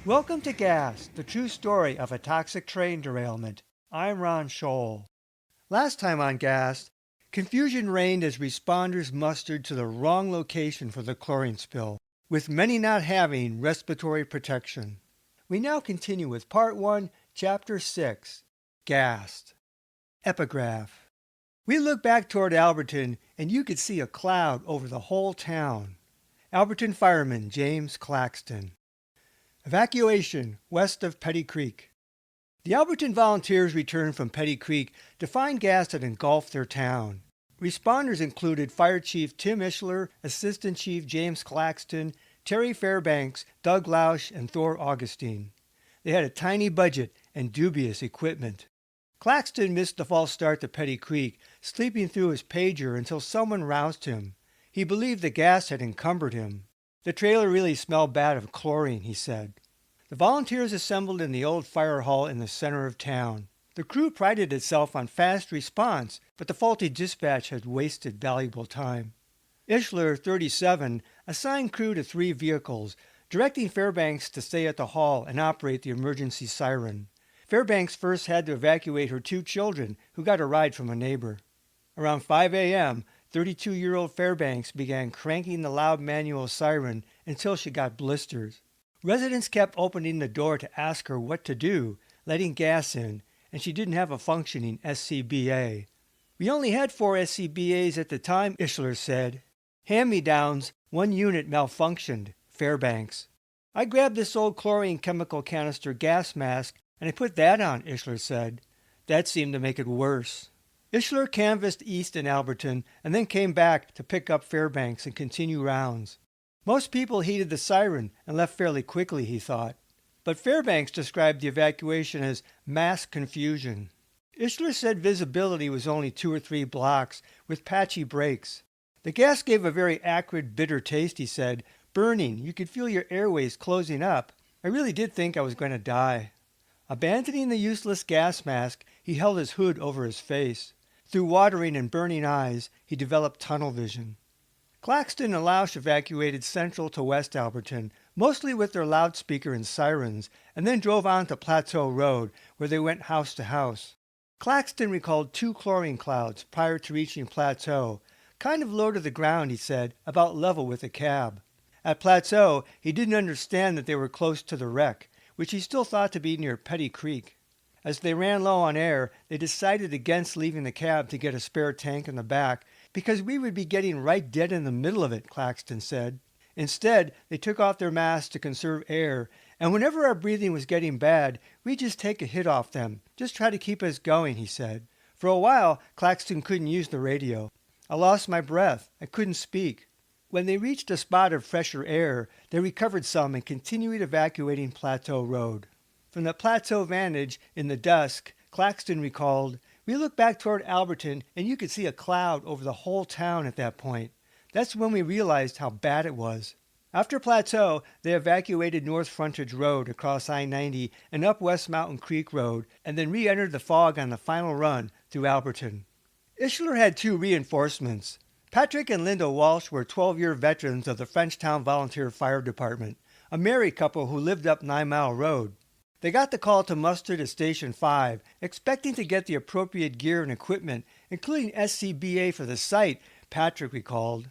Welcome to Gas, the true story of a toxic train derailment. I'm Ron Scholl. Last time on Gas, confusion reigned as responders mustered to the wrong location for the chlorine spill, with many not having respiratory protection. We now continue with Part 1, Chapter 6, Gassed. Epigraph. We looked back toward Alberton, and you could see a cloud over the whole town. Alberton Fireman James Claxton. Evacuation west of Petty Creek. The Alberton volunteers returned from Petty Creek to find gas had engulfed their town. Responders included Fire Chief Tim Ishler, Assistant Chief James Claxton, Terry Fairbanks, Doug Lausch, and Thor Augustine. They had a tiny budget and dubious equipment. Claxton missed the false start to Petty Creek, sleeping through his pager until someone roused him. He believed the gas had encumbered him. The trailer really smelled bad of chlorine, he said. The volunteers assembled in the old fire hall in the center of town. The crew prided itself on fast response, but the faulty dispatch had wasted valuable time. Ishler, 37, assigned crew to 3 vehicles, directing Fairbanks to stay at the hall and operate the emergency siren. Fairbanks first had to evacuate her 2 children, who got a ride from a neighbor. Around 5 a.m., 32-year-old Fairbanks began cranking the loud manual siren until she got blisters. Residents kept opening the door to ask her what to do, letting gas in, and she didn't have a functioning SCBA. We only had 4 SCBAs at the time, Ishler said. Hand-me-downs, 1 unit malfunctioned, Fairbanks. I grabbed this old chlorine chemical canister gas mask and I put that on, Ishler said. That seemed to make it worse. Ishler canvassed east in Alberton and then came back to pick up Fairbanks and continue rounds. Most people heeded the siren and left fairly quickly, he thought. But Fairbanks described the evacuation as mass confusion. Ishler said visibility was only 2 or 3 blocks with patchy breaks. The gas gave a very acrid, bitter taste, he said. Burning, you could feel your airways closing up. I really did think I was going to die. Abandoning the useless gas mask, he held his hood over his face. Through watering and burning eyes, he developed tunnel vision. Claxton and Lausch evacuated central to West Alberton, mostly with their loudspeaker and sirens, and then drove on to Plateau Road, where they went house to house. Claxton recalled 2 chlorine clouds prior to reaching Plateau, kind of low to the ground, he said, about level with the cab. At Plateau, he didn't understand that they were close to the wreck, which he still thought to be near Petty Creek. As they ran low on air, they decided against leaving the cab to get a spare tank in the back, because we would be getting right dead in the middle of it, Claxton said. Instead, they took off their masks to conserve air, and whenever our breathing was getting bad, we'd just take a hit off them, just try to keep us going, he said. For a while, Claxton couldn't use the radio. I lost my breath. I couldn't speak. When they reached a spot of fresher air, they recovered some and continued evacuating Plateau Road. From the Plateau vantage, in the dusk, Claxton recalled, we looked back toward Alberton and you could see a cloud over the whole town at that point. That's when we realized how bad it was. After Plateau, they evacuated North Frontage Road across I-90 and up West Mountain Creek Road, and then re-entered the fog on the final run through Alberton. Ishler had 2 reinforcements. Patrick and Linda Walsh were 12-year veterans of the Frenchtown Volunteer Fire Department, a married couple who lived up 9 Mile Road. They got the call to muster to Station 5, expecting to get the appropriate gear and equipment, including SCBA for the site, Patrick recalled.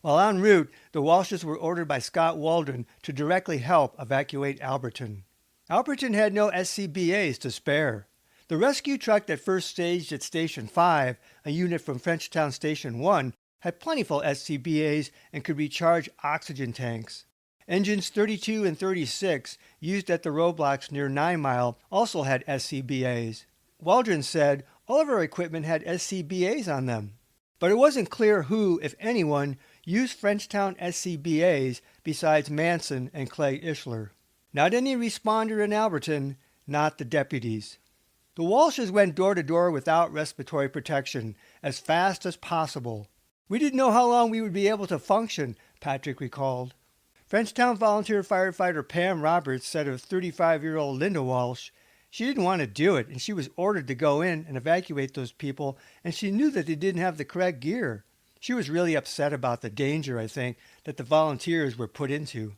While en route, the Walshes were ordered by Scott Waldron to directly help evacuate Alberton. Alberton had no SCBAs to spare. The rescue truck that first staged at Station 5, a unit from Frenchtown Station 1, had plentiful SCBAs and could recharge oxygen tanks. Engines 32 and 36, used at the roadblocks near 9 Mile, also had SCBAs. Waldron said all of our equipment had SCBAs on them. But it wasn't clear who, if anyone, used Frenchtown SCBAs besides Manson and Clay Ishler. Not any responder in Alberton, not the deputies. The Walshes went door to door without respiratory protection, as fast as possible. We didn't know how long we would be able to function, Patrick recalled. Frenchtown volunteer firefighter Pam Roberts said of 35-year-old Linda Walsh, she didn't want to do it, and she was ordered to go in and evacuate those people, and she knew that they didn't have the correct gear. She was really upset about the danger, I think, that the volunteers were put into.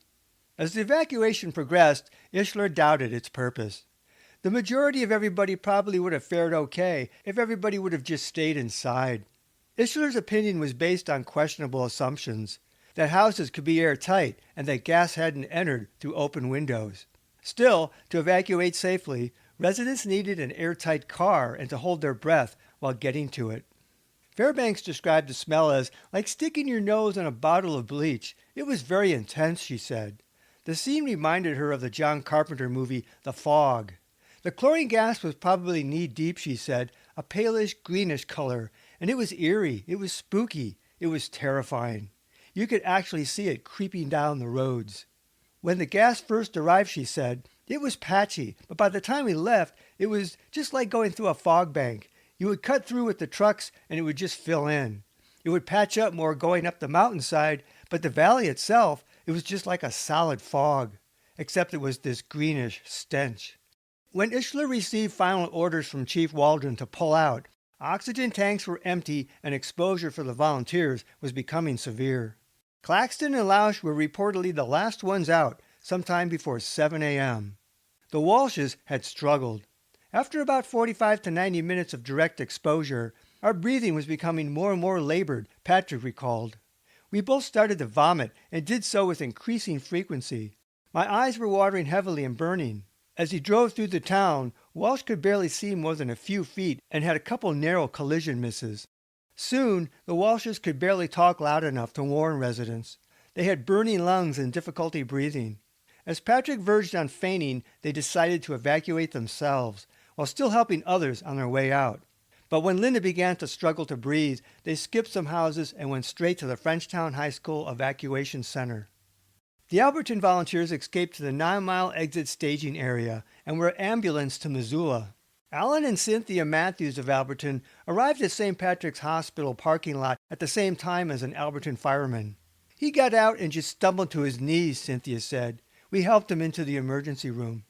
As the evacuation progressed, Ishler doubted its purpose. The majority of everybody probably would have fared okay if everybody would have just stayed inside. Ishler's opinion was based on questionable assumptions, that houses could be airtight and that gas hadn't entered through open windows. Still, to evacuate safely, residents needed an airtight car and to hold their breath while getting to it. Fairbanks described the smell as like sticking your nose in a bottle of bleach. It was very intense, she said. The scene reminded her of the John Carpenter movie The Fog. The chlorine gas was probably knee-deep, she said, a palish-greenish color, and it was eerie, it was spooky, it was terrifying. You could actually see it creeping down the roads. When the gas first arrived, she said, it was patchy, but by the time we left, it was just like going through a fog bank. You would cut through with the trucks and it would just fill in. It would patch up more going up the mountainside, but the valley itself, it was just like a solid fog, except it was this greenish stench. When Ishler received final orders from Chief Waldron to pull out, oxygen tanks were empty and exposure for the volunteers was becoming severe. Claxton and Lausch were reportedly the last ones out, sometime before 7 a.m. The Walshes had struggled. After about 45 to 90 minutes of direct exposure, our breathing was becoming more and more labored, Patrick recalled. We both started to vomit and did so with increasing frequency. My eyes were watering heavily and burning. As he drove through the town, Walsh could barely see more than a few feet and had a couple narrow collision misses. Soon, the Walshes could barely talk loud enough to warn residents. They had burning lungs and difficulty breathing. As Patrick verged on fainting, they decided to evacuate themselves, while still helping others on their way out. But when Linda began to struggle to breathe, they skipped some houses and went straight to the Frenchtown High School Evacuation Center. The Alberton volunteers escaped to the 9-mile exit staging area and were ambulanced to Missoula. Alan and Cynthia Matthews of Alberton arrived at St. Patrick's Hospital parking lot at the same time as an Alberton fireman. He got out and just stumbled to his knees, Cynthia said. We helped him into the emergency room.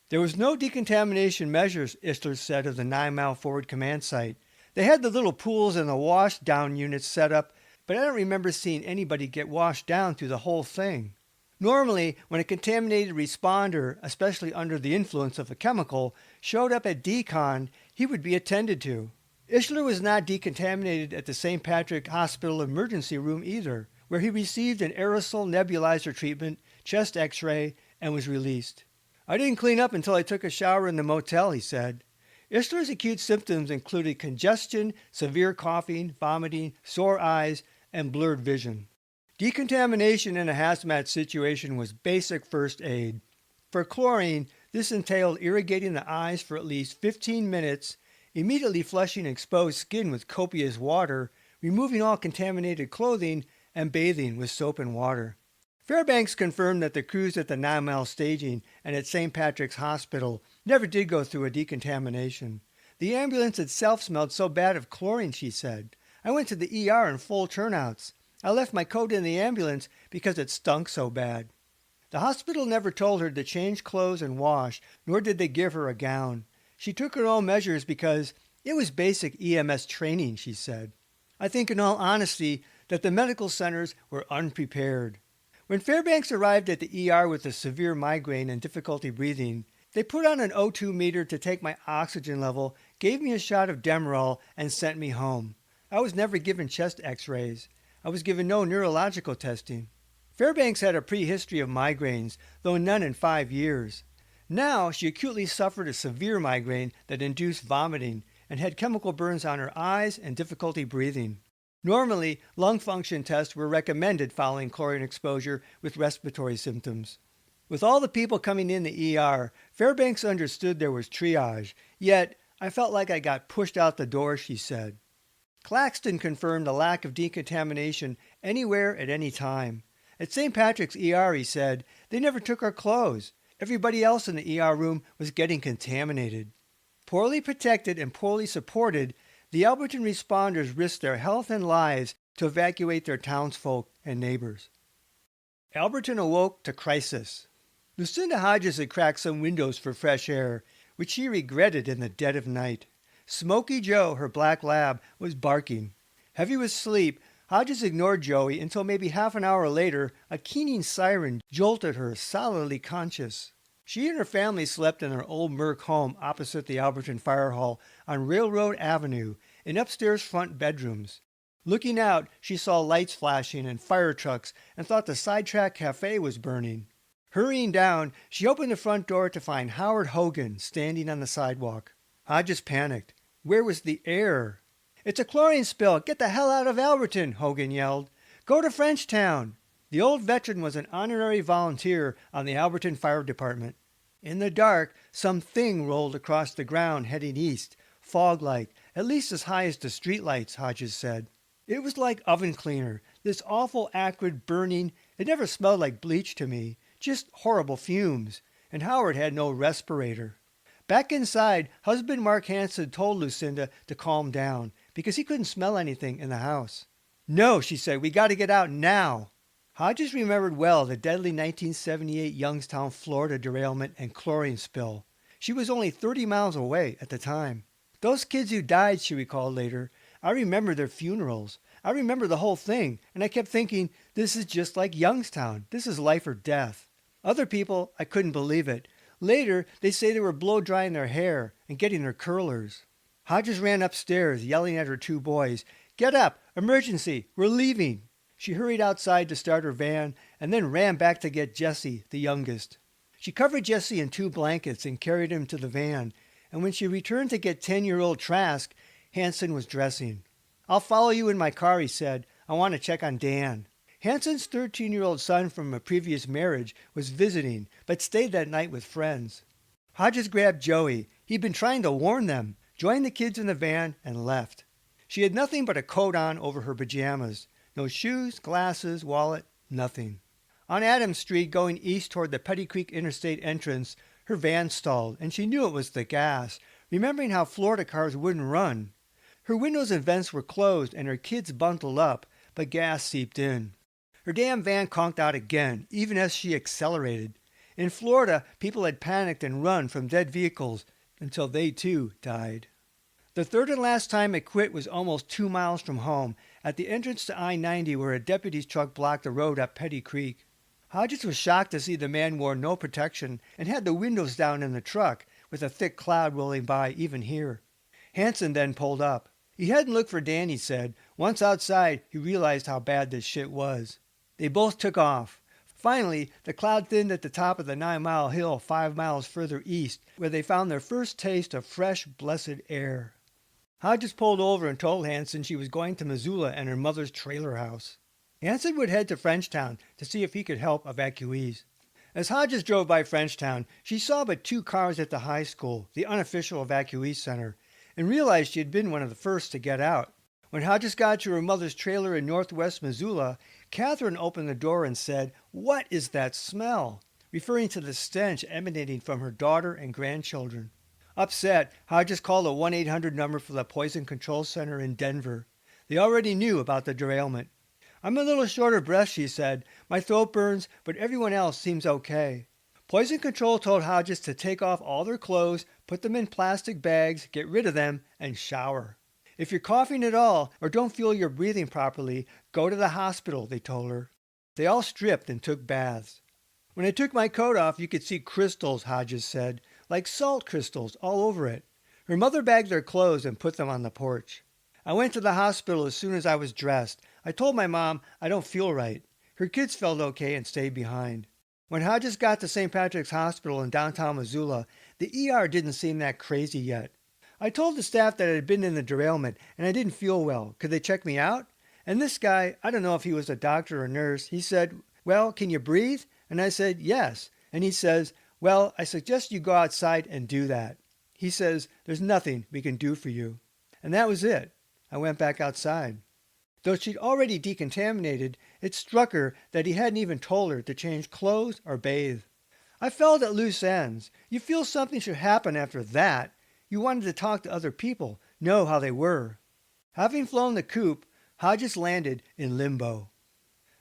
There was no decontamination measures, Ishler said of the 9-mile forward command site. They had the little pools and the wash down units set up, but I don't remember seeing anybody get washed down through the whole thing. Normally, when a contaminated responder, especially under the influence of a chemical, showed up at decon, he would be attended to. Ishler was not decontaminated at the St. Patrick Hospital emergency room either, where he received an aerosol nebulizer treatment, chest x-ray, and was released. I didn't clean up until I took a shower in the motel, he said. Ishler's acute symptoms included congestion, severe coughing, vomiting, sore eyes, and blurred vision. Decontamination in a hazmat situation was basic first aid. For chlorine, this entailed irrigating the eyes for at least 15 minutes, immediately flushing exposed skin with copious water, removing all contaminated clothing, and bathing with soap and water. Fairbanks confirmed that the crews at the 9-mile staging and at St. Patrick's Hospital never did go through a decontamination. The ambulance itself smelled so bad of chlorine, she said. I went to the ER in full turnouts. I left my coat in the ambulance because it stunk so bad. The hospital never told her to change clothes and wash, nor did they give her a gown. She took her own measures because it was basic EMS training, she said. I think in all honesty that the medical centers were unprepared. When Fairbanks arrived at the ER with a severe migraine and difficulty breathing, they put on an O2 meter to take my oxygen level, gave me a shot of Demerol, and sent me home. I was never given chest x-rays. I was given no neurological testing. Fairbanks had a prehistory of migraines, though none in 5 years. Now she acutely suffered a severe migraine that induced vomiting and had chemical burns on her eyes and difficulty breathing. Normally, lung function tests were recommended following chlorine exposure with respiratory symptoms. With all the people coming in the ER, Fairbanks understood there was triage, yet I felt like I got pushed out the door, she said. Claxton confirmed a lack of decontamination anywhere at any time. At St. Patrick's ER, he said, they never took our clothes. Everybody else in the ER room was getting contaminated. Poorly protected and poorly supported, the Alberton responders risked their health and lives to evacuate their townsfolk and neighbors. Alberton awoke to crisis. Lucinda Hodges had cracked some windows for fresh air, which she regretted in the dead of night. Smoky Joe, her black lab, was barking. Heavy with sleep, Hodges ignored Joey until maybe half an hour later, a keening siren jolted her solidly conscious. She and her family slept in their old Merc home opposite the Alberton Fire Hall on Railroad Avenue in upstairs front bedrooms. Looking out, she saw lights flashing and fire trucks and thought the Sidetrack Cafe was burning. Hurrying down, she opened the front door to find Howard Hogan standing on the sidewalk. Hodges panicked. Where was the air? "It's a chlorine spill. Get the hell out of Alberton," Hogan yelled. "Go to Frenchtown." The old veteran was an honorary volunteer on the Alberton Fire Department. In the dark, some thing rolled across the ground heading east, fog-like, at least as high as the streetlights, Hodges said. It was like oven cleaner, this awful acrid burning. It never smelled like bleach to me, just horrible fumes, and Howard had no respirator. Back inside, husband Mark Hansen told Lucinda to calm down because he couldn't smell anything in the house. "No," she said, "we got to get out now." Hodges remembered well the deadly 1978 Youngstown, Florida derailment and chlorine spill. She was only 30 miles away at the time. "Those kids who died," she recalled later, "I remember their funerals. I remember the whole thing, and I kept thinking, this is just like Youngstown. This is life or death." Other people, I couldn't believe it. Later, they say they were blow-drying their hair and getting their curlers. Hodges ran upstairs, yelling at her two boys, "Get up! Emergency! We're leaving!" She hurried outside to start her van and then ran back to get Jesse, the youngest. She covered Jesse in 2 blankets and carried him to the van, and when she returned to get 10-year-old Trask, Hansen was dressing. "I'll follow you in my car," he said. "I want to check on Dan." Hansen's 13-year-old son from a previous marriage was visiting, but stayed that night with friends. Hodges grabbed Joey. He'd been trying to warn them, joined the kids in the van, and left. She had nothing but a coat on over her pajamas. No shoes, glasses, wallet, nothing. On Adams Street, going east toward the Petty Creek Interstate entrance, her van stalled, and she knew it was the gas, remembering how Florida cars wouldn't run. Her windows and vents were closed and her kids bundled up, but gas seeped in. Her damn van conked out again, even as she accelerated. In Florida, people had panicked and run from dead vehicles until they too died. The third and last time it quit was almost 2 miles from home, at the entrance to I-90 where a deputy's truck blocked the road up Petty Creek. Hodges was shocked to see the man wore no protection and had the windows down in the truck, with a thick cloud rolling by even here. Hansen then pulled up. He hadn't looked for Dan, he said. Once outside, he realized how bad this shit was. They both took off. Finally, the cloud thinned at the top of the 9-mile hill 5 miles further east, where they found their first taste of fresh, blessed air. Hodges pulled over and told Hansen she was going to Missoula and her mother's trailer house. Hansen would head to Frenchtown to see if he could help evacuees. As Hodges drove by Frenchtown, she saw but 2 cars at the high school, the unofficial evacuee center, and realized she had been one of the first to get out. When Hodges got to her mother's trailer in northwest Missoula, Catherine opened the door and said, "What is that smell?" referring to the stench emanating from her daughter and grandchildren. Upset, Hodges called a 1-800 number for the Poison Control Center in Denver. They already knew about the derailment. "I'm a little short of breath," she said. "My throat burns, but everyone else seems okay." Poison Control told Hodges to take off all their clothes, put them in plastic bags, get rid of them, and shower. "If you're coughing at all or don't feel you're breathing properly, go to the hospital," they told her. They all stripped and took baths. "When I took my coat off, you could see crystals," Hodges said, "like salt crystals all over it." Her mother bagged their clothes and put them on the porch. "I went to the hospital as soon as I was dressed. I told my mom I don't feel right. Her kids felt okay and stayed behind." When Hodges got to St. Patrick's Hospital in downtown Missoula, the ER didn't seem that crazy yet. "I told the staff that I had been in the derailment and I didn't feel well. Could they check me out?" And this guy, I don't know if he was a doctor or nurse, he said, "Well, can you breathe?" And I said, "Yes." And he says, "Well, I suggest you go outside and do that." He says, "There's nothing we can do for you." And that was it. I went back outside. Though she'd already decontaminated, it struck her that he hadn't even told her to change clothes or bathe. I felt at loose ends. You feel something should happen after that. You wanted to talk to other people, know how they were. Having flown the coop, Hodges landed in limbo.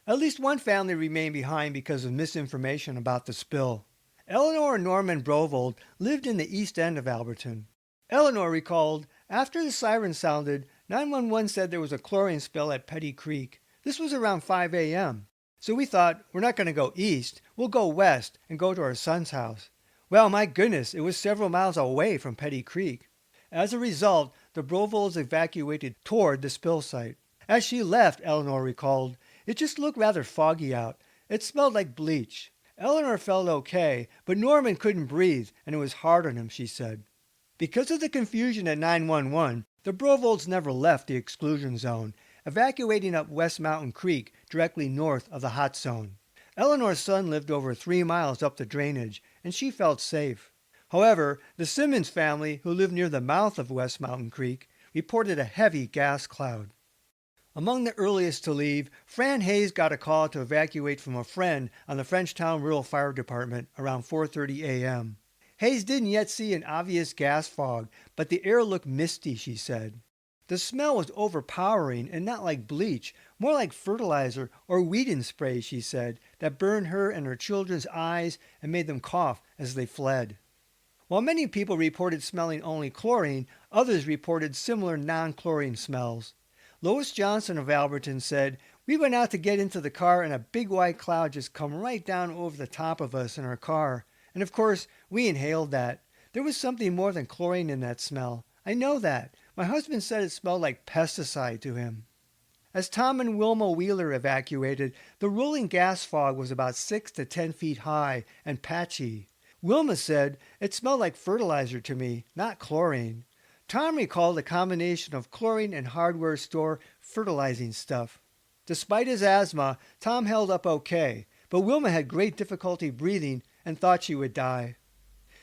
At least one family remained behind because of misinformation about the spill. Eleanor and Norman Brovold lived in the east end of Alberton. Eleanor recalled, after the siren sounded, 911 said there was a chlorine spill at Petty Creek. This was around 5 a.m. So we thought, we're not going to go east, we'll go west and go to our son's house. Well, my goodness, it was several miles away from Petty Creek. As a result, the Brovolds evacuated toward the spill site. As she left, Eleanor recalled, it just looked rather foggy out. It smelled like bleach. Eleanor felt okay, but Norman couldn't breathe, and it was hard on him, she said. Because of the confusion at 911, the Brovolds never left the exclusion zone, evacuating up West Mountain Creek directly north of the hot zone. Eleanor's son lived over 3 miles up the drainage, and she felt safe. However, the Simmons family, who lived near the mouth of West Mountain Creek, reported a heavy gas cloud. Among the earliest to leave, Fran Hayes got a call to evacuate from a friend on the Frenchtown Rural Fire Department around 4:30 a.m. Hayes didn't yet see an obvious gas fog, but the air looked misty, she said. The smell was overpowering and not like bleach, more like fertilizer or weeding spray, she said, that burned her and her children's eyes and made them cough as they fled. While many people reported smelling only chlorine, others reported similar non-chlorine smells. Lois Johnson of Alberton said, we went out to get into the car and a big white cloud just come right down over the top of us in our car. And of course, we inhaled that. There was something more than chlorine in that smell. I know that. My husband said it smelled like pesticide to him. As Tom and Wilma Wheeler evacuated, the rolling gas fog was about 6 to 10 feet high and patchy. Wilma said, it smelled like fertilizer to me, not chlorine. Tom recalled a combination of chlorine and hardware store fertilizing stuff. Despite his asthma, Tom held up okay, but Wilma had great difficulty breathing and thought she would die.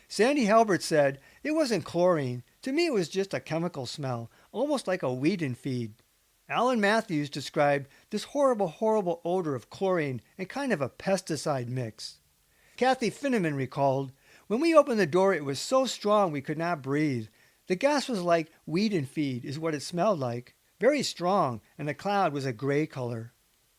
Sandy Halbert said, it wasn't chlorine. To me it was just a chemical smell, almost like a weed in feed. Alan Matthews described this horrible odor of chlorine and kind of a pesticide mix. Kathy Finneman recalled, when we opened the door it was so strong we could not breathe. The gas was like weed and feed is what it smelled like, very strong, and the cloud was a gray color.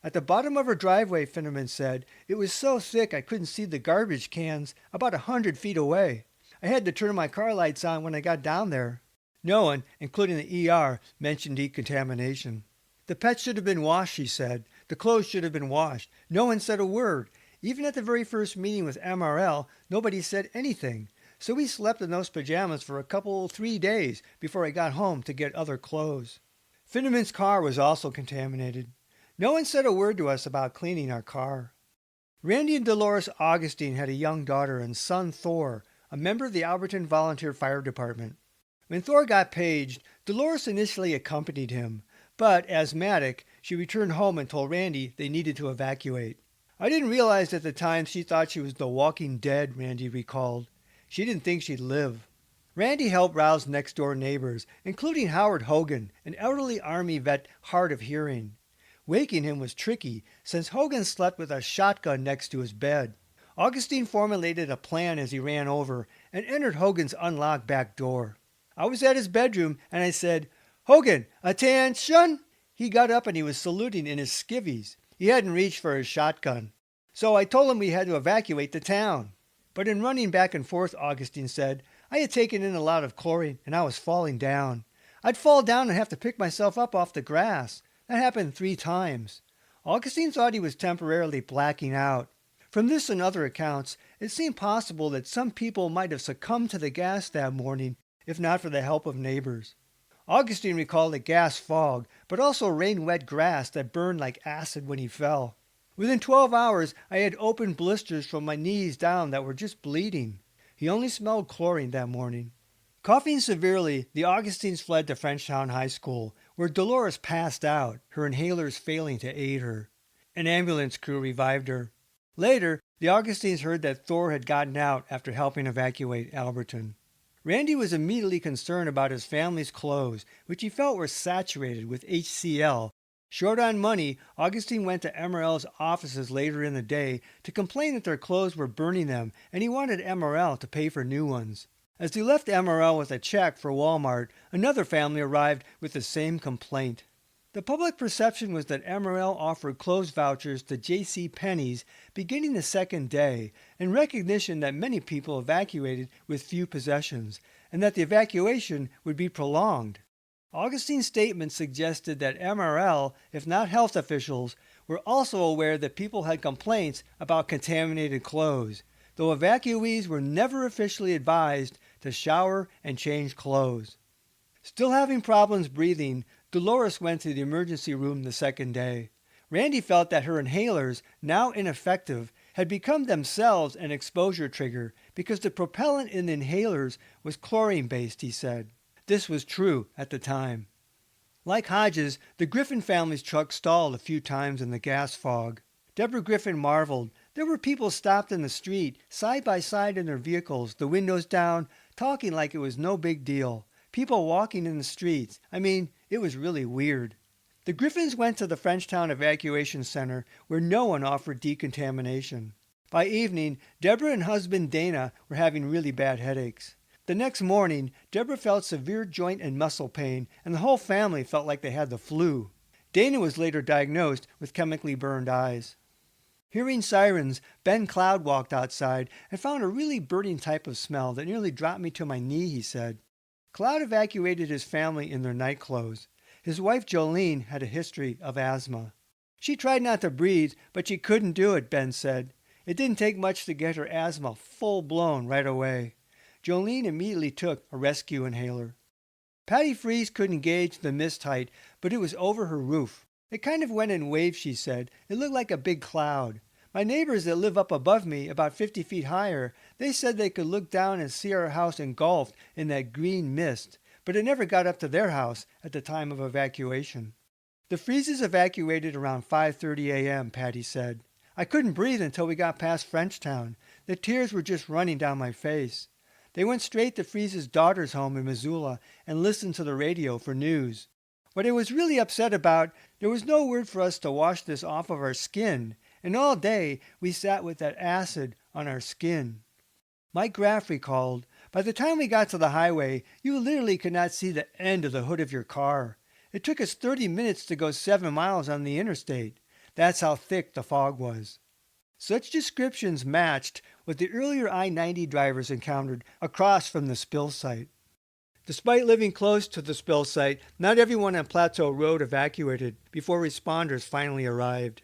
At the bottom of her driveway, Finneman said, it was so thick I couldn't see the garbage cans about 100 feet away. I had to turn my car lights on when I got down there. No one, including the ER, mentioned decontamination. The pets should have been washed, she said. The clothes should have been washed. No one said a word. Even at the very first meeting with MRL, nobody said anything. So we slept in those pajamas for 3 days before I got home to get other clothes. Finneman's car was also contaminated. No one said a word to us about cleaning our car. Randy and Dolores Augustine had a young daughter and son Thor, a member of the Alberton Volunteer Fire Department. When Thor got paged, Dolores initially accompanied him, but asthmatic, she returned home and told Randy they needed to evacuate. I didn't realize at the time she thought she was the walking dead, Randy recalled. She didn't think she'd live. Randy helped rouse next-door neighbors, including Howard Hogan, an elderly Army vet hard of hearing. Waking him was tricky, since Hogan slept with a shotgun next to his bed. Augustine formulated a plan as he ran over and entered Hogan's unlocked back door. I was at his bedroom, and I said, Hogan, attention! He got up and he was saluting in his skivvies. He hadn't reached for his shotgun. So I told him we had to evacuate the town. But in running back and forth, Augustine said, I had taken in a lot of chlorine and I was falling down. I'd fall down and have to pick myself up off the grass. That happened 3 times. Augustine thought he was temporarily blacking out. From this and other accounts, it seemed possible that some people might have succumbed to the gas that morning, if not for the help of neighbors. Augustine recalled a gas fog, but also rain-wet grass that burned like acid when he fell. Within 12 hours, I had open blisters from my knees down that were just bleeding. He only smelled chlorine that morning. Coughing severely, the Augustines fled to Frenchtown High School, where Dolores passed out, her inhalers failing to aid her. An ambulance crew revived her. Later, the Augustines heard that Thor had gotten out after helping evacuate Alberton. Randy was immediately concerned about his family's clothes, which he felt were saturated with HCl. Short on money, Augustine went to MRL's offices later in the day to complain that their clothes were burning them, and he wanted MRL to pay for new ones. As he left MRL with a check for Walmart, another family arrived with the same complaint. The public perception was that MRL offered clothes vouchers to J.C. Penney's beginning the second day, in recognition that many people evacuated with few possessions, and that the evacuation would be prolonged. Augustine's statement suggested that MRL, if not health officials, were also aware that people had complaints about contaminated clothes, though evacuees were never officially advised to shower and change clothes. Still having problems breathing, Dolores went to the emergency room the second day. Randy felt that her inhalers, now ineffective, had become themselves an exposure trigger because the propellant in the inhalers was chlorine-based, he said. This was true at the time. Like Hodges, the Griffin family's truck stalled a few times in the gas fog. Deborah Griffin marveled. There were people stopped in the street, side by side in their vehicles, the windows down, talking like it was no big deal. People walking in the streets. I mean, it was really weird. The Griffins went to the Frenchtown Evacuation Center, where no one offered decontamination. By evening, Deborah and husband Dana were having really bad headaches. The next morning, Deborah felt severe joint and muscle pain, and the whole family felt like they had the flu. Dana was later diagnosed with chemically burned eyes. Hearing sirens, Ben Cloud walked outside and found a really burning type of smell that nearly dropped me to my knee, he said. Cloud evacuated his family in their night clothes. His wife Jolene had a history of asthma. She tried not to breathe, but she couldn't do it, Ben said. It didn't take much to get her asthma full-blown right away. Jolene immediately took a rescue inhaler. Patty Freese couldn't gauge the mist height, but it was over her roof. It kind of went in waves, she said. It looked like a big cloud. My neighbors that live up above me, about 50 feet higher, they said they could look down and see our house engulfed in that green mist, but it never got up to their house at the time of evacuation. The Freeses evacuated around 5:30 a.m., Patty said. I couldn't breathe until we got past Frenchtown. The tears were just running down my face. They went straight to Freese's daughter's home in Missoula and listened to the radio for news. What I was really upset about, there was no word for us to wash this off of our skin, and all day we sat with that acid on our skin. Mike Graff recalled, by the time we got to the highway, you literally could not see the end of the hood of your car. It took us 30 minutes to go 7 miles on the interstate. That's how thick the fog was. Such descriptions matched what the earlier I-90 drivers encountered across from the spill site. Despite living close to the spill site, not everyone on Plateau Road evacuated before responders finally arrived.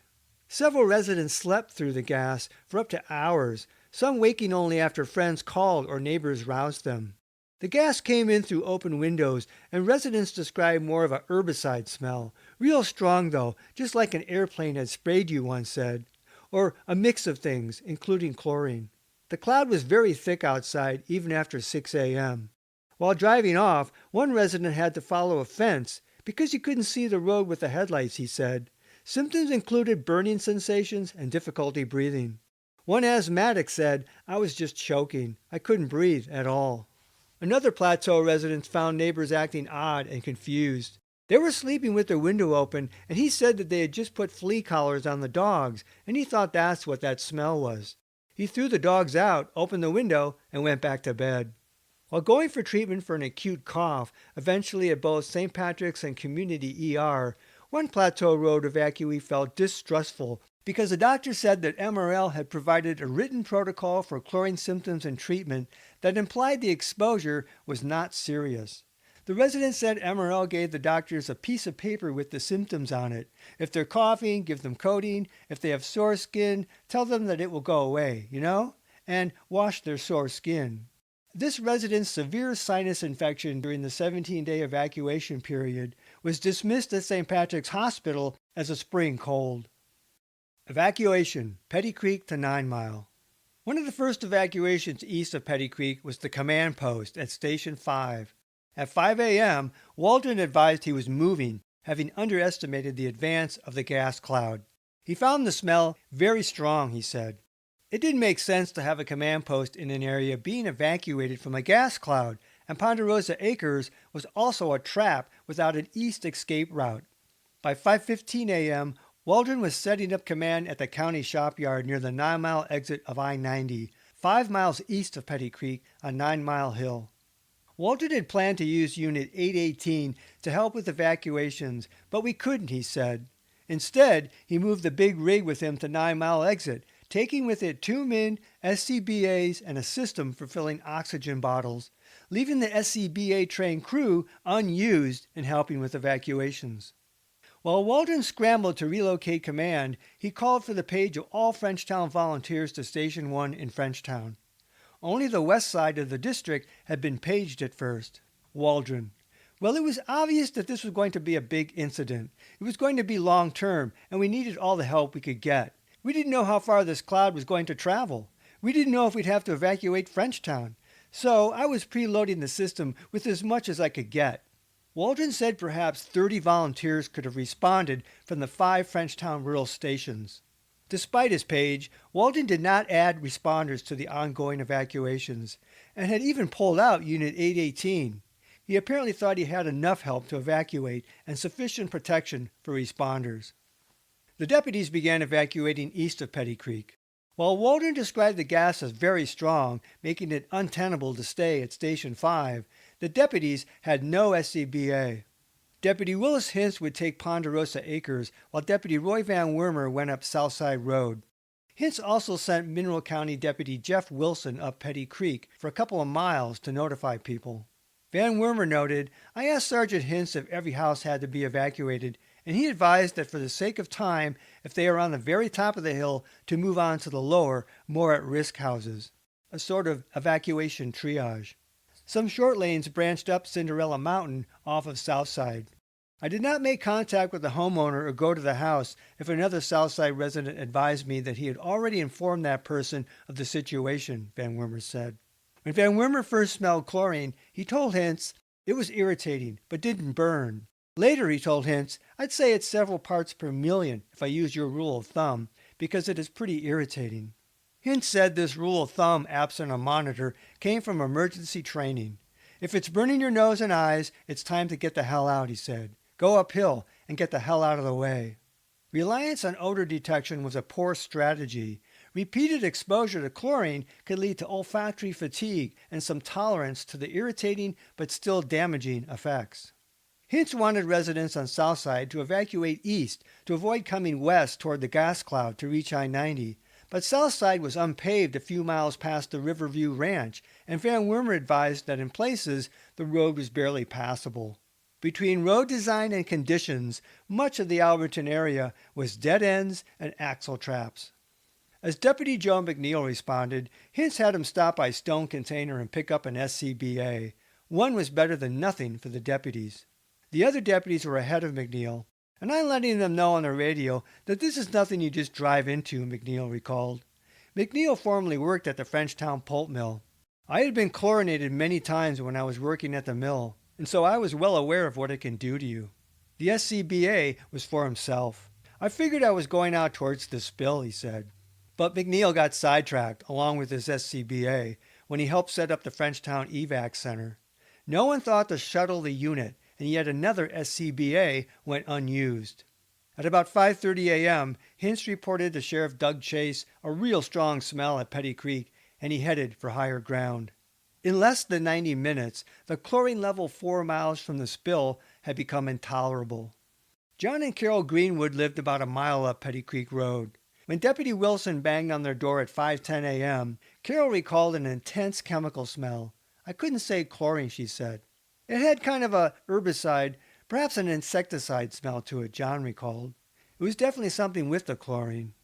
Several residents slept through the gas for up to hours, some waking only after friends called or neighbors roused them. The gas came in through open windows, and residents described more of a herbicide smell. Real strong, though, just like an airplane had sprayed you, one said. Or a mix of things, including chlorine. The cloud was very thick outside, even after 6 a.m. While driving off, one resident had to follow a fence because he couldn't see the road with the headlights, he said. Symptoms included burning sensations and difficulty breathing. One asthmatic said, I was just choking. I couldn't breathe at all. Another Plateau resident found neighbors acting odd and confused. They were sleeping with their window open, and he said that they had just put flea collars on the dogs, and he thought that's what that smell was. He threw the dogs out, opened the window, and went back to bed. While going for treatment for an acute cough, eventually at both St. Patrick's and Community ER, one Plateau Road evacuee felt distrustful because the doctor said that MRL had provided a written protocol for chlorine symptoms and treatment that implied the exposure was not serious. The resident said MRL gave the doctors a piece of paper with the symptoms on it. If they're coughing, give them codeine. If they have sore skin, tell them that it will go away, and wash their sore skin. This resident's severe sinus infection during the 17-day evacuation period was dismissed at St. Patrick's Hospital as a spring cold. Evacuation, Petty Creek to 9 Mile. One of the first evacuations east of Petty Creek was the command post at Station 5. At 5 a.m., Waldron advised he was moving, having underestimated the advance of the gas cloud. He found the smell very strong, he said. It didn't make sense to have a command post in an area being evacuated from a gas cloud, and Ponderosa Acres was also a trap without an east escape route. By 5:15 a.m., Waldron was setting up command at the county shopyard near the 9 Mile exit of I-90, 5 miles east of Petty Creek on 9 Mile Hill. Waldron had planned to use Unit 818 to help with evacuations, but we couldn't, he said. Instead, he moved the big rig with him to 9 Mile exit, taking with it 2 MIN, SCBAs, and a system for filling oxygen bottles. leaving the SCBA train crew unused in helping with evacuations. While Waldron scrambled to relocate command, he called for the page of all Frenchtown volunteers to Station 1 in Frenchtown. Only the west side of the district had been paged at first. Waldron: well, it was obvious that this was going to be a big incident. It was going to be long-term, and we needed all the help we could get. We didn't know how far this cloud was going to travel. We didn't know if we'd have to evacuate Frenchtown. So I was preloading the system with as much as I could get. Waldron said perhaps 30 volunteers could have responded from the 5 Frenchtown rural stations. Despite his page, Waldron did not add responders to the ongoing evacuations, and had even pulled out Unit 818. He apparently thought he had enough help to evacuate and sufficient protection for responders. The deputies began evacuating east of Petty Creek. While Waldron described the gas as very strong, making it untenable to stay at Station 5, the deputies had no SCBA. Deputy Willis Hintz would take Ponderosa Acres, while Deputy Roy Van Wormer went up Southside Road. Hintz also sent Mineral County Deputy Jeff Wilson up Petty Creek for a couple of miles to notify people. Van Wormer noted, "I asked Sergeant Hintz if every house had to be evacuated, and he advised that for the sake of time, if they are on the very top of the hill, to move on to the lower, more at-risk houses, a sort of evacuation triage. Some short lanes branched up Cinderella Mountain off of Southside. I did not make contact with the homeowner or go to the house if another Southside resident advised me that he had already informed that person of the situation," Van Wormer said. When Van Wormer first smelled chlorine, he told Hintz it was irritating, but didn't burn. Later, he told Hintz, "I'd say it's several parts per million if I use your rule of thumb, because it is pretty irritating." Hintz said this rule of thumb, absent a monitor, came from emergency training. "If it's burning your nose and eyes, it's time to get the hell out," he said. "Go uphill and get the hell out of the way." Reliance on odor detection was a poor strategy. Repeated exposure to chlorine could lead to olfactory fatigue and some tolerance to the irritating but still damaging effects. Hintz wanted residents on Southside to evacuate east to avoid coming west toward the gas cloud to reach I-90, but Southside was unpaved a few miles past the Riverview Ranch, and Van Wormer advised that in places the road was barely passable. Between road design and conditions, much of the Alberton area was dead ends and axle traps. As Deputy Joe McNeil responded, Hintz had him stop by Stone Container and pick up an SCBA. One was better than nothing for the deputies. The other deputies were ahead of McNeil, and I'm letting them know on the radio that this is nothing you just drive into, McNeil recalled. McNeil formerly worked at the Frenchtown pulp mill. I had been chlorinated many times when I was working at the mill, and so I was well aware of what it can do to you. The SCBA was for himself. I figured I was going out towards the spill, he said. But McNeil got sidetracked, along with his SCBA, when he helped set up the Frenchtown evac center. No one thought to shuttle the unit, and yet another SCBA went unused. At about 5:30 a.m., Hintz reported to Sheriff Doug Chase a real strong smell at Petty Creek, and he headed for higher ground. In less than 90 minutes, the chlorine level 4 miles from the spill had become intolerable. John and Carol Greenwood lived about a mile up Petty Creek Road. When Deputy Wilson banged on their door at 5:10 a.m., Carol recalled an intense chemical smell. "I couldn't say chlorine," she said. "It had kind of a herbicide, perhaps an insecticide smell to it," John recalled. "It was definitely something with the chlorine."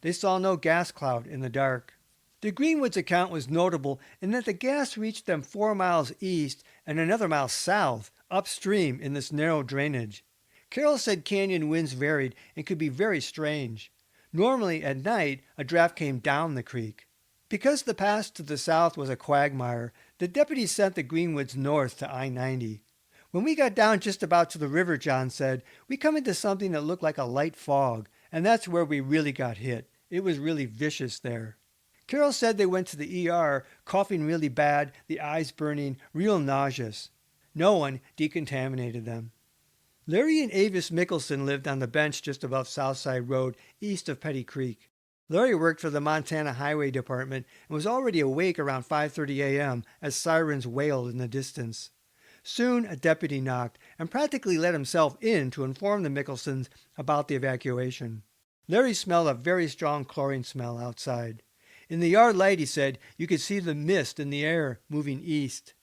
They saw no gas cloud in the dark. The Greenwoods' account was notable in that the gas reached them 4 miles east and another mile south, upstream in this narrow drainage. Carol said canyon winds varied and could be very strange. Normally, at night, a draft came down the creek. Because the pass to the south was a quagmire, the deputies sent the Greenwoods north to I-90. "When we got down just about to the river," John said, "we come into something that looked like a light fog, and that's where we really got hit. It was really vicious there." Carol said they went to the ER, coughing really bad, the eyes burning, real nauseous. No one decontaminated them. Larry and Avis Mickelson lived on the bench just above Southside Road, east of Petty Creek. Larry worked for the Montana Highway Department and was already awake around 5:30 a.m. as sirens wailed in the distance. Soon a deputy knocked and practically let himself in to inform the Mickelsons about the evacuation. Larry smelled a very strong chlorine smell outside. In the yard light, he said, you could see the mist in the air moving east.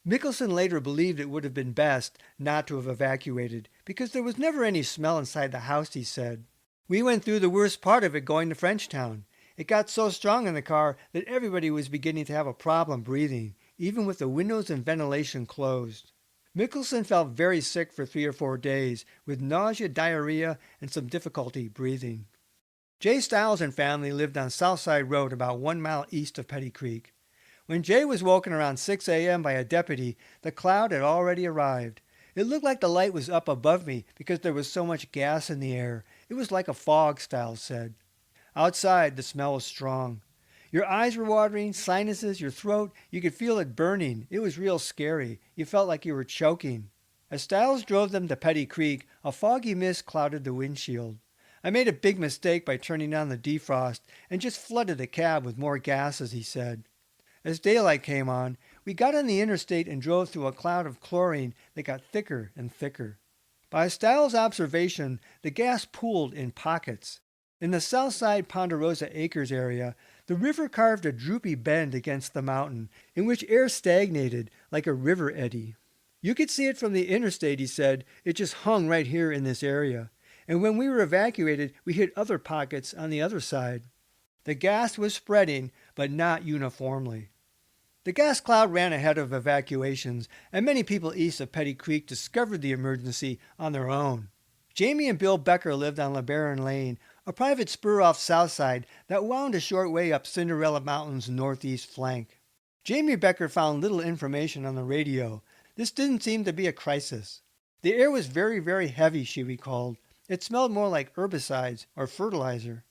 Mickelson later believed it would have been best not to have evacuated because there was never any smell inside the house, he said. We went through the worst part of it going to Frenchtown. It got so strong in the car that everybody was beginning to have a problem breathing, even with the windows and ventilation closed. Mickelson felt very sick for 3 or 4 days, with nausea, diarrhea, and some difficulty breathing. Jay Stiles and family lived on Southside Road about 1 mile east of Petty Creek. When Jay was woken around 6 a.m. by a deputy, the cloud had already arrived. It looked like the light was up above me because there was so much gas in the air. It was like a fog, Stiles said. Outside, the smell was strong. Your eyes were watering, sinuses, your throat, you could feel it burning. It was real scary. You felt like you were choking. As Stiles drove them to Petty Creek, a foggy mist clouded the windshield. I made a big mistake by turning on the defrost and just flooded the cab with more gases, he said. As daylight came on, we got on the interstate and drove through a cloud of chlorine that got thicker and thicker. By Stiles' observation, the gas pooled in pockets. In the Southside Ponderosa Acres area, the river carved a droopy bend against the mountain, in which air stagnated like a river eddy. You could see it from the interstate, he said. It just hung right here in this area. And when we were evacuated, we hit other pockets on the other side. The gas was spreading, but not uniformly. The gas cloud ran ahead of evacuations, and many people east of Petty Creek discovered the emergency on their own. Jamie and Bill Becker lived on Alberton Lane, a private spur off Southside that wound a short way up Cinderella Mountain's northeast flank. Jamie Becker found little information on the radio. This didn't seem to be a crisis. The air was very, very heavy, she recalled. It smelled more like herbicides or fertilizer.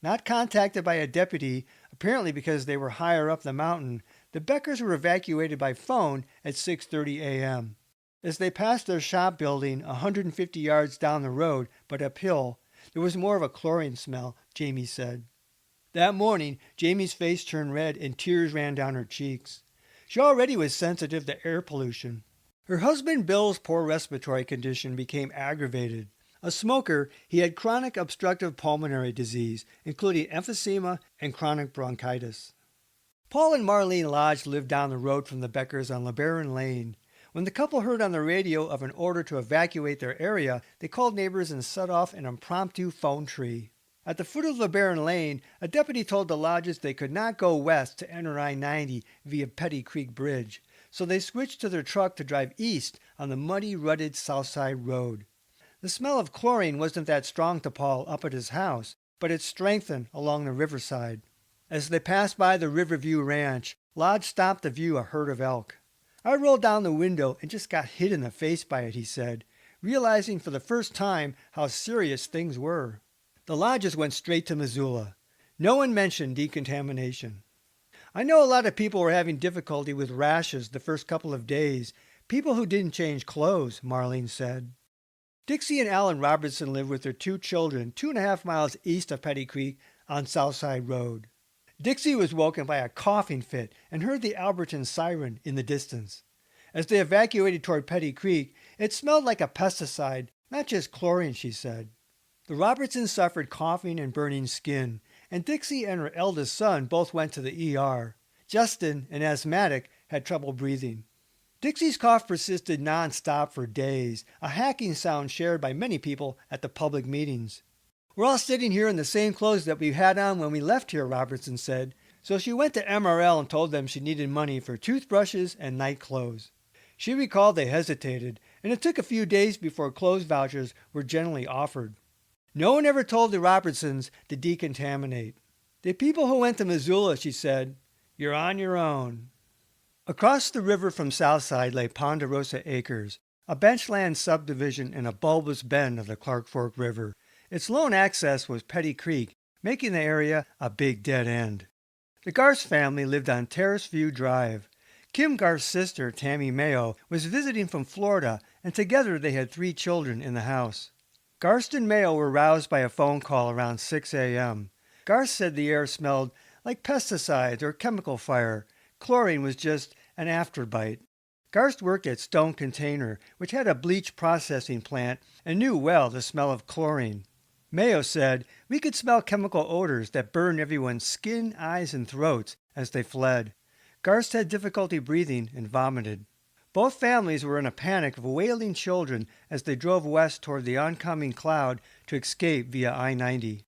Not contacted by a deputy, apparently because they were higher up the mountain, the Beckers were evacuated by phone at 6:30 a.m. As they passed their shop building 150 yards down the road, but uphill, there was more of a chlorine smell, Jamie said. That morning, Jamie's face turned red and tears ran down her cheeks. She already was sensitive to air pollution. Her husband Bill's poor respiratory condition became aggravated. A smoker, he had chronic obstructive pulmonary disease, including emphysema and chronic bronchitis. Paul and Marlene Lodge lived down the road from the Beckers on LeBaron Lane. When the couple heard on the radio of an order to evacuate their area, they called neighbors and set off an impromptu phone tree. At the foot of LeBaron Lane, a deputy told the Lodges they could not go west to enter I-90 via Petty Creek Bridge, so they switched to their truck to drive east on the muddy, rutted Southside Road. The smell of chlorine wasn't that strong to Paul up at his house, but it strengthened along the riverside. As they passed by the Riverview Ranch, Lodge stopped to view a herd of elk. I rolled down the window and just got hit in the face by it, he said, realizing for the first time how serious things were. The Lodges went straight to Missoula. No one mentioned decontamination. I know a lot of people were having difficulty with rashes the first couple of days, people who didn't change clothes, Marlene said. Dixie and Alan Robertson lived with their 2 children 2.5 miles east of Petty Creek on Southside Road. Dixie was woken by a coughing fit and heard the Alberton siren in the distance. As they evacuated toward Petty Creek, it smelled like a pesticide, not just chlorine, she said. The Robertsons suffered coughing and burning skin, and Dixie and her eldest son both went to the ER. Justin, an asthmatic, had trouble breathing. Dixie's cough persisted non-stop for days, a hacking sound shared by many people at the public meetings. We're all sitting here in the same clothes that we had on when we left here, Robertson said. So she went to MRL and told them she needed money for toothbrushes and night clothes. She recalled they hesitated, and it took a few days before clothes vouchers were generally offered. No one ever told the Robertsons to decontaminate. The people who went to Missoula, she said, you're on your own. Across the river from Southside lay Ponderosa Acres, a benchland subdivision in a bulbous bend of the Clark Fork River. Its lone access was Petty Creek, making the area a big dead end. The Garst family lived on Terrace View Drive. Kim Garst's sister, Tammy Mayo, was visiting from Florida, and together they had 3 children in the house. Garst and Mayo were roused by a phone call around 6 a.m. Garst said the air smelled like pesticides or chemical fire. Chlorine was just an afterbite. Garst worked at Stone Container, which had a bleach processing plant, and knew well the smell of chlorine. Mayo said, we could smell chemical odors that burned everyone's skin, eyes, and throats as they fled. Garst had difficulty breathing and vomited. Both families were in a panic of wailing children as they drove west toward the oncoming cloud to escape via I-90.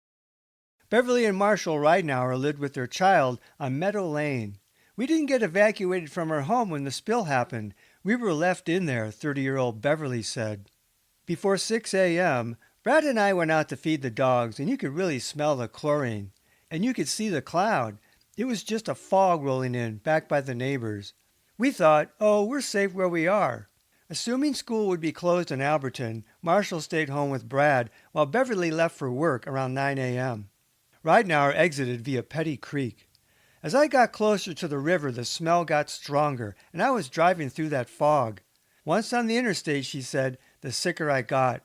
Beverly and Marshall Ridenauer lived with their child on Meadow Lane. We didn't get evacuated from our home when the spill happened. We were left in there, 30-year-old Beverly said. Before 6 a.m., Brad and I went out to feed the dogs, and you could really smell the chlorine. And you could see the cloud. It was just a fog rolling in, back by the neighbors. We thought, oh, we're safe where we are. Assuming school would be closed in Alberton, Marshall stayed home with Brad, while Beverly left for work around 9 a.m. Ridenauer exited via Petty Creek. As I got closer to the river, the smell got stronger, and I was driving through that fog. Once on the interstate, she said, the sicker I got.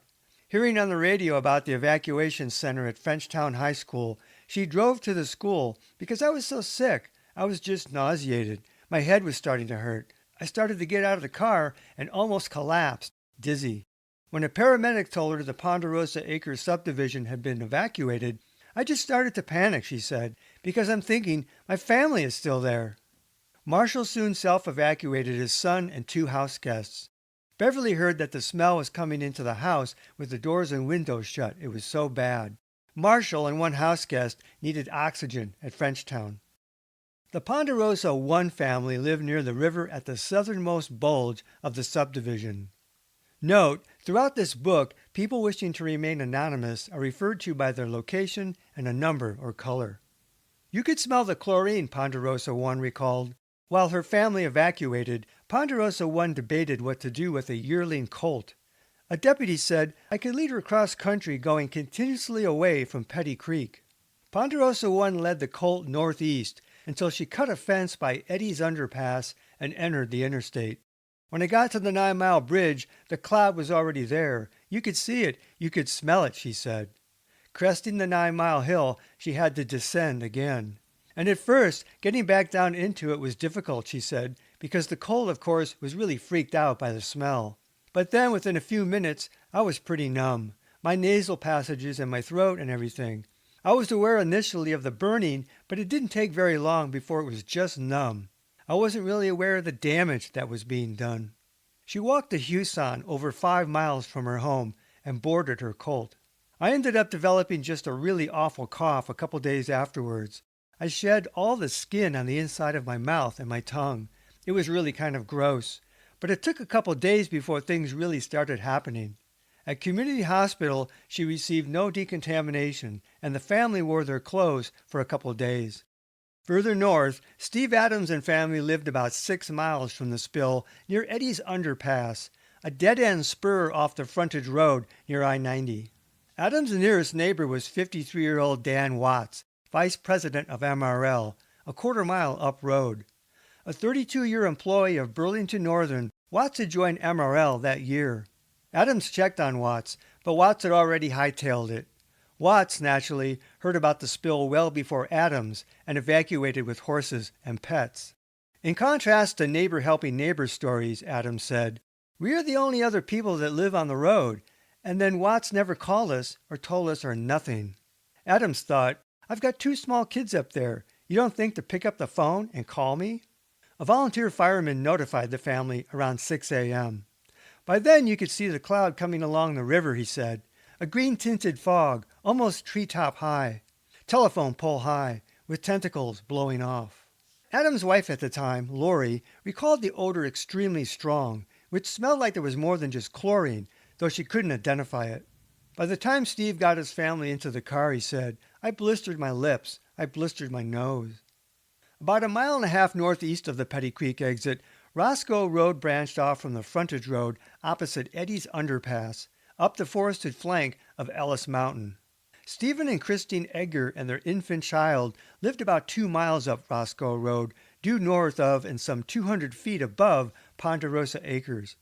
Hearing on the radio about the evacuation center at Frenchtown High School, she drove to the school because I was so sick. I was just nauseated. My head was starting to hurt. I started to get out of the car and almost collapsed, dizzy. When a paramedic told her the Ponderosa Acres subdivision had been evacuated, I just started to panic, she said, because I'm thinking my family is still there. Marshall soon self-evacuated his son and 2 house guests. Beverly heard that the smell was coming into the house with the doors and windows shut. It was so bad. Marshall and 1 house guest needed oxygen at Frenchtown. The Ponderosa 1 family lived near the river at the southernmost bulge of the subdivision. Note, throughout this book, people wishing to remain anonymous are referred to by their location and a number or color. You could smell the chlorine, Ponderosa 1 recalled. While her family evacuated, Ponderosa 1 debated what to do with a yearling colt. A deputy said, I could lead her cross country going continuously away from Petty Creek. Ponderosa 1 led the colt northeast until she cut a fence by Eddie's Underpass and entered the interstate. When I got to the 9-mile bridge, the cloud was already there. You could see it, you could smell it, she said. Cresting the 9-mile hill, she had to descend again. And at first, getting back down into it was difficult, she said, because the colt, of course, was really freaked out by the smell. But then, within a few minutes, I was pretty numb. My nasal passages and my throat and everything. I was aware initially of the burning, but it didn't take very long before it was just numb. I wasn't really aware of the damage that was being done. She walked to Huson, over 5 miles from her home, and boarded her colt. I ended up developing just a really awful cough a couple days afterwards. I shed all the skin on the inside of my mouth and my tongue. It was really kind of gross. But it took a couple days before things really started happening. At Community Hospital, she received no decontamination, and the family wore their clothes for a couple days. Further north, Steve Adams and family lived about 6 miles from the spill near Eddie's Underpass, a dead-end spur off the frontage road near I-90. Adams' nearest neighbor was 53-year-old Dan Watts, vice president of MRL, a quarter-mile up road. A 32-year employee of Burlington Northern, Watts had joined MRL that year. Adams checked on Watts, but Watts had already hightailed it. Watts, naturally, heard about the spill well before Adams and evacuated with horses and pets. In contrast to neighbor helping neighbor stories, Adams said, we are the only other people that live on the road, and then Watts never called us or told us or nothing. Adams thought, I've got 2 small kids up there. You don't think to pick up the phone and call me? A volunteer fireman notified the family around 6 a.m. By then you could see the cloud coming along the river, he said. A green-tinted fog, almost treetop high. Telephone pole high, with tentacles blowing off. Adam's wife at the time, Lori, recalled the odor extremely strong, which smelled like there was more than just chlorine, though she couldn't identify it. By the time Steve got his family into the car, he said, I blistered my lips. I blistered my nose. About 1.5 miles northeast of the Petty Creek exit, Roscoe Road branched off from the frontage road opposite Eddie's Underpass, up the forested flank of Ellis Mountain. Stephen and Christine Edgar and their infant child lived about 2 miles up Roscoe Road, due north of and some 200 feet above Ponderosa Acres.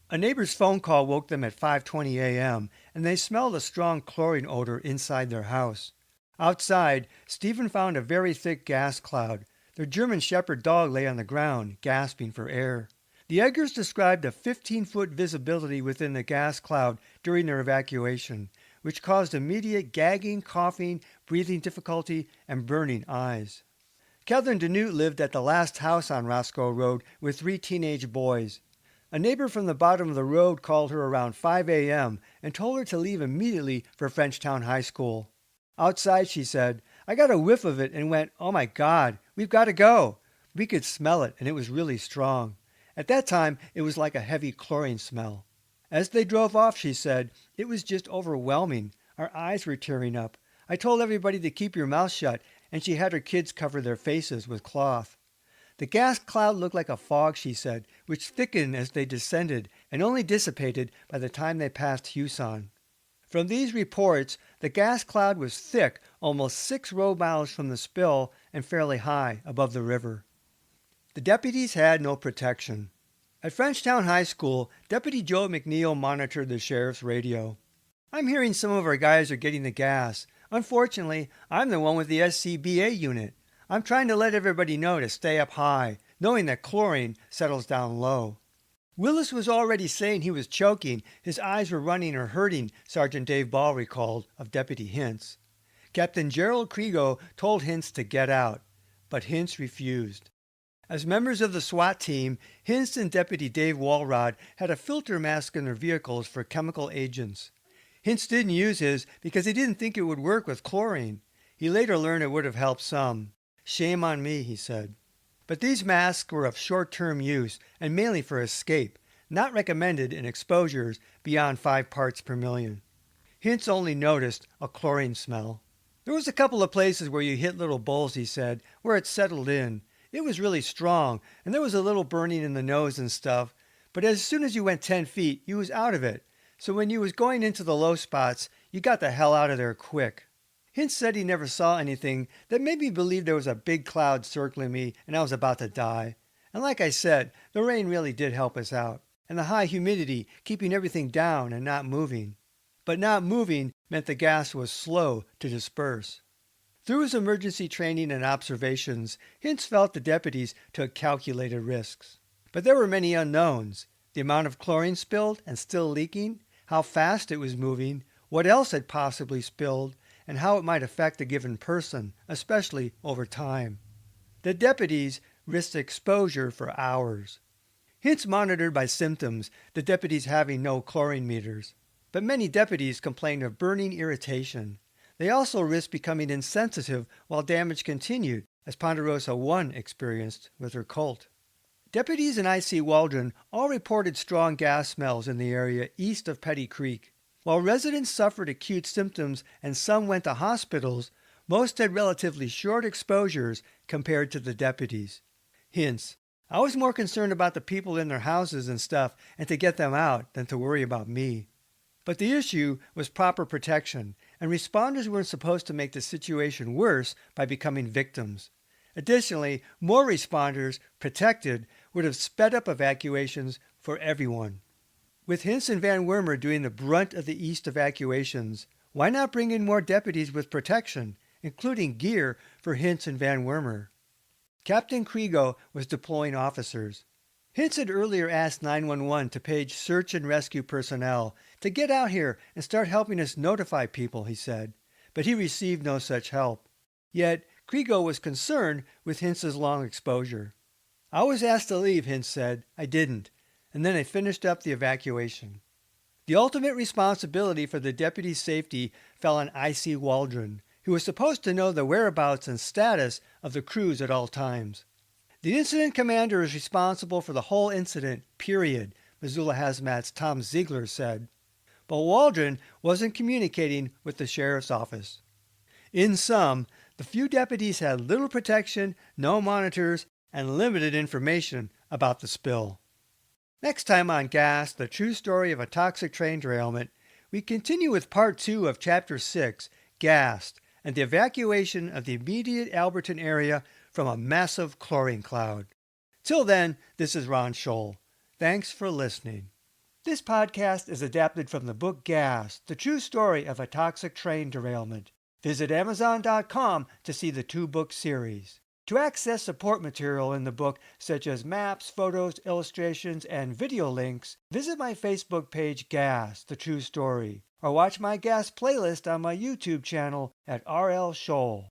A neighbor's phone call woke them at 5:20 a.m., and they smelled a strong chlorine odor inside their house. Outside, Stephen found a very thick gas cloud. Their German Shepherd dog lay on the ground, gasping for air. The Edgars described a 15-foot visibility within the gas cloud during their evacuation, which caused immediate gagging, coughing, breathing difficulty, and burning eyes. Catherine Danute lived at the last house on Roscoe Road with 3 teenage boys. A neighbor from the bottom of the road called her around 5 a.m. and told her to leave immediately for Frenchtown High School. Outside, she said, I got a whiff of it and went, oh my God, we've got to go. We could smell it, and it was really strong. At that time, it was like a heavy chlorine smell. As they drove off, she said, it was just overwhelming. Our eyes were tearing up. I told everybody to keep your mouth shut, and she had her kids cover their faces with cloth. The gas cloud looked like a fog, she said, which thickened as they descended and only dissipated by the time they passed Houston. From these reports, the gas cloud was thick, almost 6 road miles from the spill and fairly high above the river. The deputies had no protection. At Frenchtown High School, Deputy Joe McNeil monitored the sheriff's radio. I'm hearing some of our guys are getting the gas. Unfortunately, I'm the one with the SCBA unit. I'm trying to let everybody know to stay up high, knowing that chlorine settles down low. Willis was already saying he was choking. His eyes were running or hurting, Sergeant Dave Ball recalled of Deputy Hintz. Captain Gerald Kriego told Hintz to get out, but Hintz refused. As members of the SWAT team, Hintz and Deputy Dave Walrod had a filter mask in their vehicles for chemical agents. Hintz didn't use his because he didn't think it would work with chlorine. He later learned it would have helped some. Shame on me, he said. But these masks were of short-term use and mainly for escape, not recommended in exposures beyond 5 parts per million. Hintz only noticed a chlorine smell. There was a couple of places where you hit little bowls, he said, where it settled in. It was really strong, and there was a little burning in the nose and stuff, but as soon as you went 10 feet, you was out of it. So when you was going into the low spots, you got the hell out of there quick. Hintz said he never saw anything that made me believe there was a big cloud circling me and I was about to die. And like I said, the rain really did help us out, and the high humidity keeping everything down and not moving. But not moving meant the gas was slow to disperse. Through his emergency training and observations, Hintz felt the deputies took calculated risks. But there were many unknowns. The amount of chlorine spilled and still leaking, how fast it was moving, what else had possibly spilled, and how it might affect a given person, especially over time. The deputies risked exposure for hours. Hintz monitored by symptoms, the deputies having no chlorine meters. But many deputies complained of burning irritation. They also risked becoming insensitive while damage continued, as Ponderosa 1 experienced with her Colt. Deputies in IC Waldron all reported strong gas smells in the area east of Petty Creek. While residents suffered acute symptoms and some went to hospitals, most had relatively short exposures compared to the deputies. Hintz: I was more concerned about the people in their houses and stuff and to get them out than to worry about me. But the issue was proper protection, and responders weren't supposed to make the situation worse by becoming victims. Additionally, more responders, protected, would have sped up evacuations for everyone. With Hintz and Van Wormer doing the brunt of the east evacuations, why not bring in more deputies with protection, including gear for Hintz and Van Wormer? Captain Kriego was deploying officers. Hintz had earlier asked 911 to page search and rescue personnel to get out here and start helping us notify people, he said, but he received no such help. Yet, Kriego was concerned with Hintz's long exposure. I was asked to leave, Hintz said. I didn't, and then I finished up the evacuation. The ultimate responsibility for the deputy's safety fell on IC Waldron, who was supposed to know the whereabouts and status of the crews at all times. The incident commander is responsible for the whole incident, period, Missoula Hazmat's Tom Ziegler said. But Waldron wasn't communicating with the sheriff's office. In sum, the few deputies had little protection, no monitors, and limited information about the spill. Next time on Gas, the true story of a toxic train derailment, we continue with Part 2 of Chapter 6, Gassed, and the evacuation of the immediate Alberton area from a massive chlorine cloud. Till then, this is Ron Scholl. Thanks for listening. This podcast is adapted from the book Gas, the true story of a toxic train derailment. Visit Amazon.com to see the 2-book series. To access support material in the book, such as maps, photos, illustrations, and video links, visit my Facebook page Gas, the true story, or watch my Gas playlist on my YouTube channel at RL Scholl.